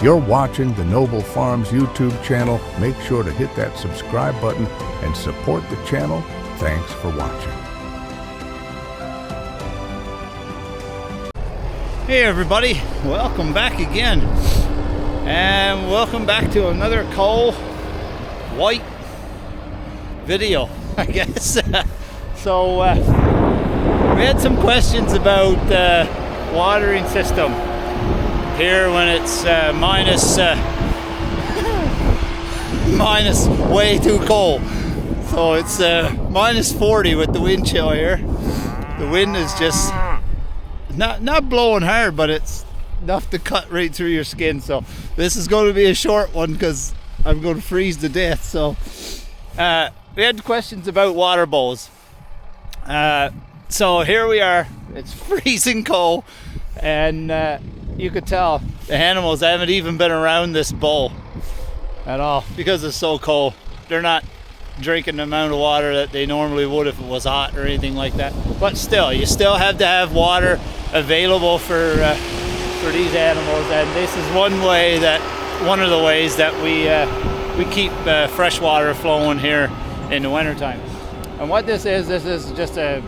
You're watching the Noble Farms YouTube channel. Make sure to hit that subscribe button and support the channel. Thanks for watching. Hey everybody, welcome back again. And welcome back to another Cole White video, I guess. So we had some questions about watering system here when it's minus way too cold. So it's minus 40 with the wind chill here. The wind is just not blowing hard, but it's enough to cut right through your skin. So this is going to be a short one because I'm going to freeze to death. So we had questions about water bowls. So here we are. It's freezing cold, and you could tell the animals haven't even been around this bowl at all because it's so cold. They're not drinking the amount of water that they normally would if it was hot or anything like that. But still, you still have to have water available for these animals, and this is one of the ways that we keep fresh water flowing here in the wintertime. And what this is just a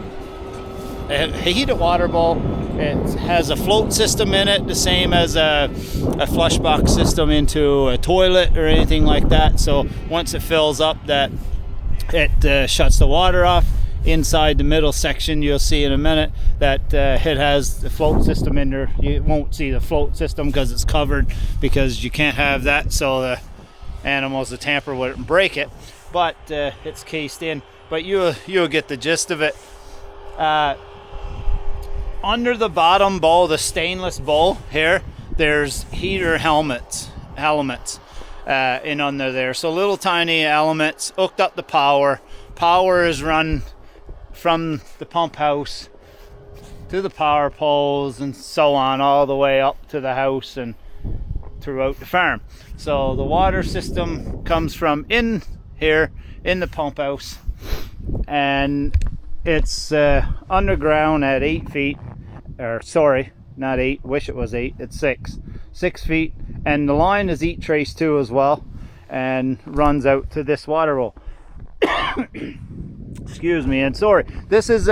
heated water bowl. It has a float system in it, the same as a flush box system into a toilet or anything like that. So once it fills up, that it shuts the water off. Inside the middle section, you'll see in a minute that it has the float system in there. You won't see the float system because it's covered, because you can't have that, so the animals will tamper with it and break it. But it's cased in. But you'll get the gist of it. Under the bottom bowl, the stainless bowl here, there's heater elements in under there. So little tiny elements hooked up to power. Power is run from the pump house to the power poles and so on, all the way up to the house and throughout the farm. So the water system comes from in here in the pump house, and it's underground at 8 feet, or sorry, not 8, wish it was 8, it's 6 feet, and the line is heat trace too as well, and runs out to this water hole. Excuse me, and sorry, this is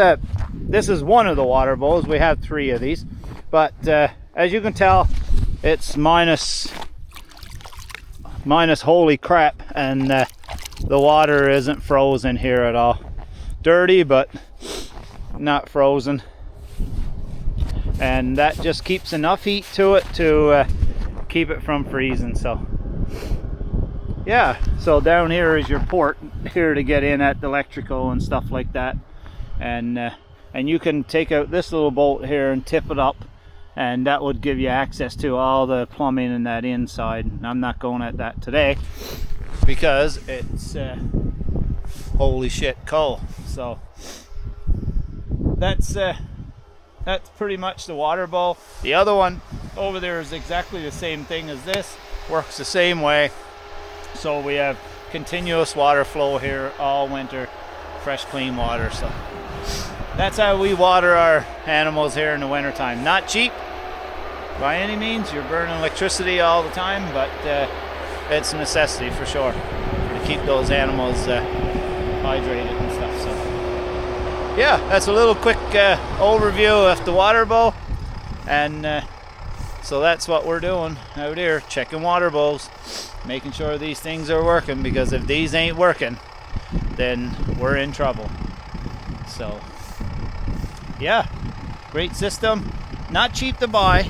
one of the water bowls. We have 3 of these, but as you can tell, it's minus holy crap, and the water isn't frozen here at all. Dirty, but not frozen, and that just keeps enough heat to it to keep it from freezing. So yeah, so down here is your port here to get in at the electrical and stuff like that, and you can take out this little bolt here and tip it up, and that would give you access to all the plumbing and that inside. I'm not going at that today because it's holy shit cold. So that's pretty much the water bowl. The other one over there is exactly the same thing as this, works the same way. So we have continuous water flow here all winter, fresh clean water. So that's how we water our animals here in the wintertime. Not cheap by any means, you're burning electricity all the time, but it's a necessity for sure to keep those animals hydrated and stuff. So yeah, that's a little quick overview of the water bowl, and so that's what we're doing out here, checking water bowls, making sure these things are working, because if these ain't working, then we're in trouble. So yeah, great system, not cheap to buy,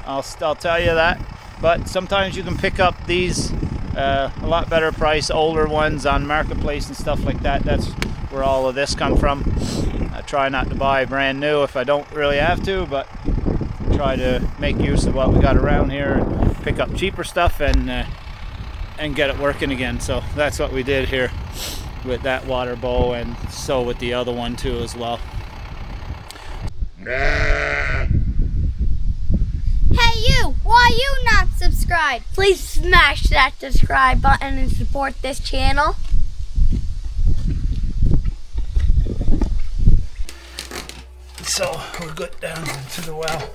I'll tell you that, but sometimes you can pick up these a lot better price, older ones on Marketplace and stuff like that. That's where all of this come from. I try not to buy brand new if I don't really have to, but try to make use of what we got around here and pick up cheaper stuff and get it working again. So that's what we did here with that water bowl, and so with the other one too as well. Hey you, why you not subscribed? Please smash that subscribe button and support this channel. So we're good down to the well.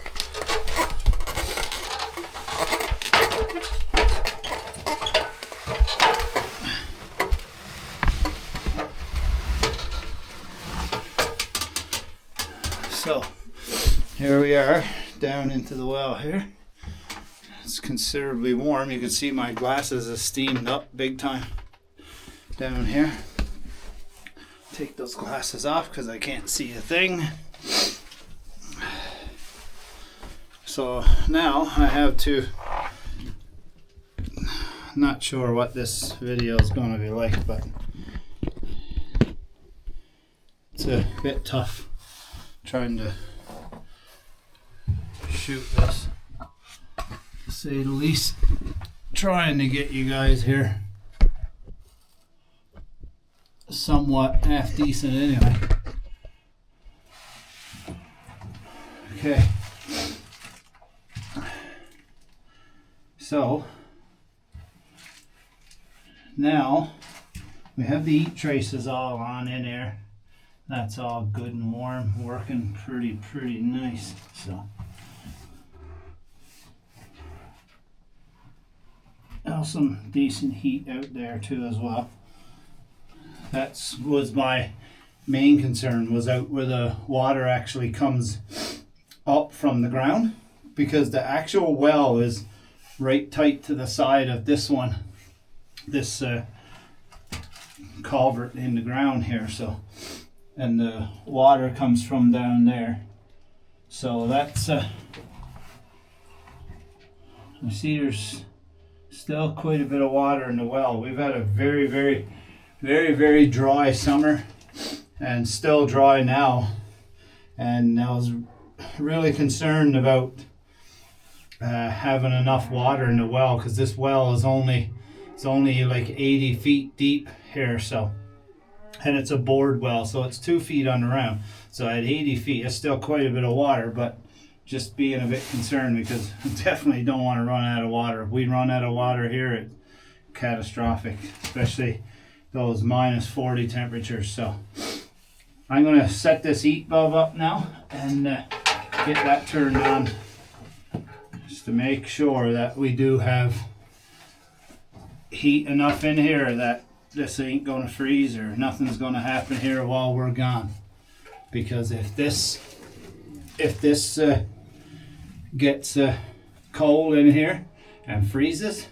So here we are down into the well here. It's considerably warm. You can see my glasses are steamed up big time down here. Take those glasses off because I can't see a thing. So now I have to, not sure what this video is going to be like, but it's a bit tough trying to shoot this, to say the least. Trying to get you guys here somewhat half decent anyway. Okay, so now we have the heat traces all on in there. That's all good and warm, working pretty nice. So now some decent heat out there too as well. That was my main concern, was out where the water actually comes up from the ground, because the actual well is right tight to the side of this one, this culvert in the ground here. So, and the water comes from down there. So that's I see there's still quite a bit of water in the well. We've had a very dry summer, and still dry now, and I was really concerned about having enough water in the well, because this well is only like 80 feet deep here. So, and it's a bored well, so it's 2 feet underground. So at 80 feet, it's still quite a bit of water, but just being a bit concerned, because I definitely don't want to run out of water. If we run out of water here, it's catastrophic, especially those -40 temperatures. So I'm going to set this heat bulb up now and get that turned on, just to make sure that we do have heat enough in here that this ain't going to freeze or nothing's going to happen here while we're gone. Because if this gets cold in here and freezes,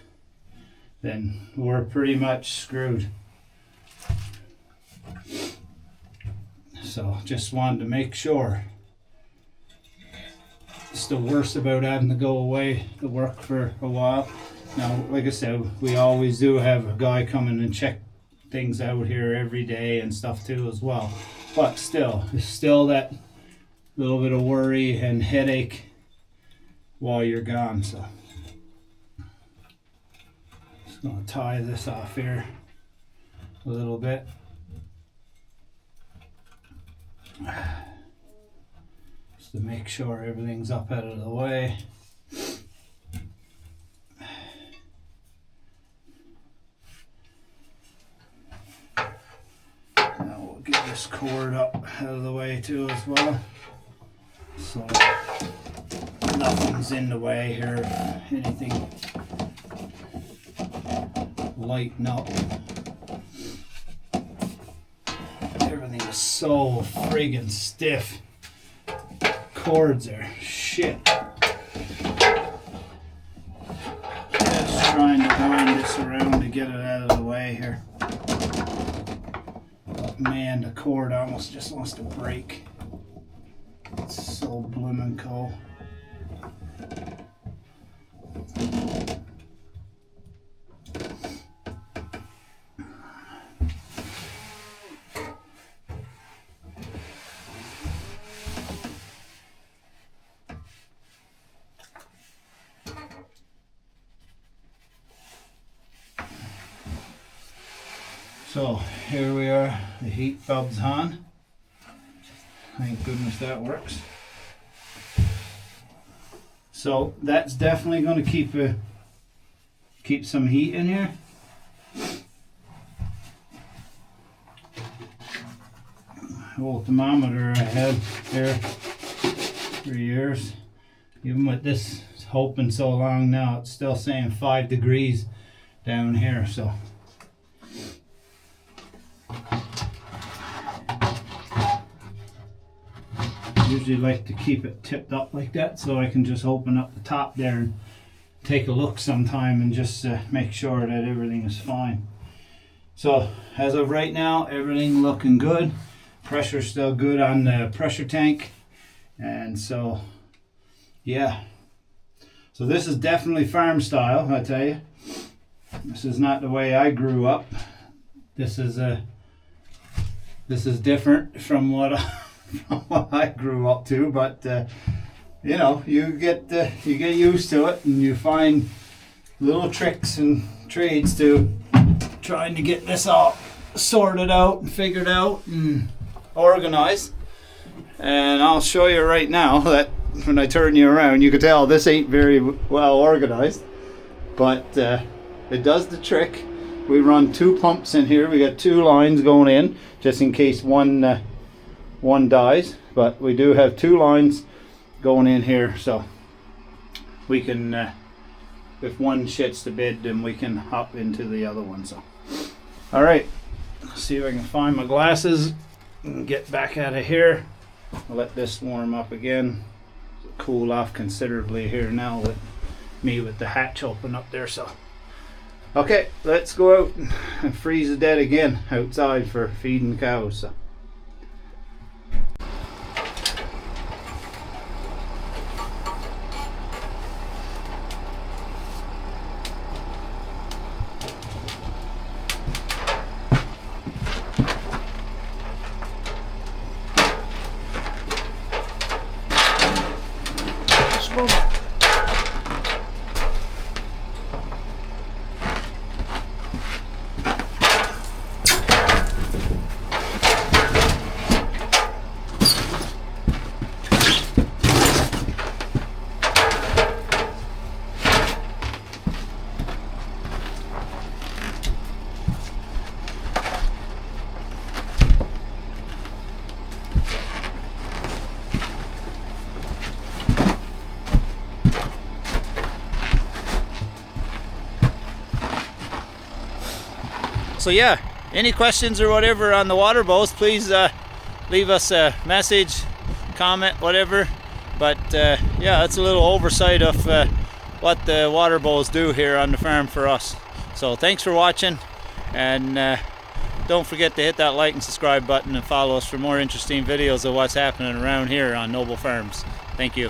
then we're pretty much screwed. So just wanted to make sure. It's the worst about having to go away to work for a while. Now, like I said, we always do have a guy coming and check things out here every day and stuff too as well. But still, there's still that little bit of worry and headache while you're gone. So just gonna tie this off here a little bit. Just to make sure everything's up out of the way. Now we'll get this cord up out of the way too as well, so nothing's in the way here. Anything lighten up. Everything is so friggin' stiff. Cords are shit. Just trying to wind this around to get it out of the way here. But man, the cord almost just wants to break. It's so bloomin' cold. So here we are, the heat bulb's on. Thank goodness that works. So that's definitely going to keep some heat in here. Old thermometer I had there for years. Even with this hoping so long now. It's still saying 5 degrees down here, so. Usually like to keep it tipped up like that so I can just open up the top there and take a look sometime and just make sure that everything is fine. So as of right now, everything looking good. Pressure's still good on the pressure tank, and so yeah. So this is definitely farm style, I tell you. This is not the way I grew up. This is different from what I grew up to, but you know, you get used to it, and you find little tricks and trades to trying to get this all sorted out and figured out and organized. And I'll show you right now that when I turn you around, you can tell this ain't very well organized, but it does the trick. We run 2 pumps in here. We got 2 lines going in just in case one dies, but we do have 2 lines going in here, so we can if one shits the bed, then we can hop into the other one. So all right, let's see if I can find my glasses and get back out of here. I'll let this warm up again, cool off considerably here now with me with the hatch open up there. So okay, let's go out and freeze to death again outside for feeding cows. So. So yeah, any questions or whatever on the water bowls, please leave us a message, comment, whatever. But yeah, that's a little oversight of what the water bowls do here on the farm for us. So thanks for watching, and don't forget to hit that like and subscribe button and follow us for more interesting videos of what's happening around here on Noble Farms. Thank you.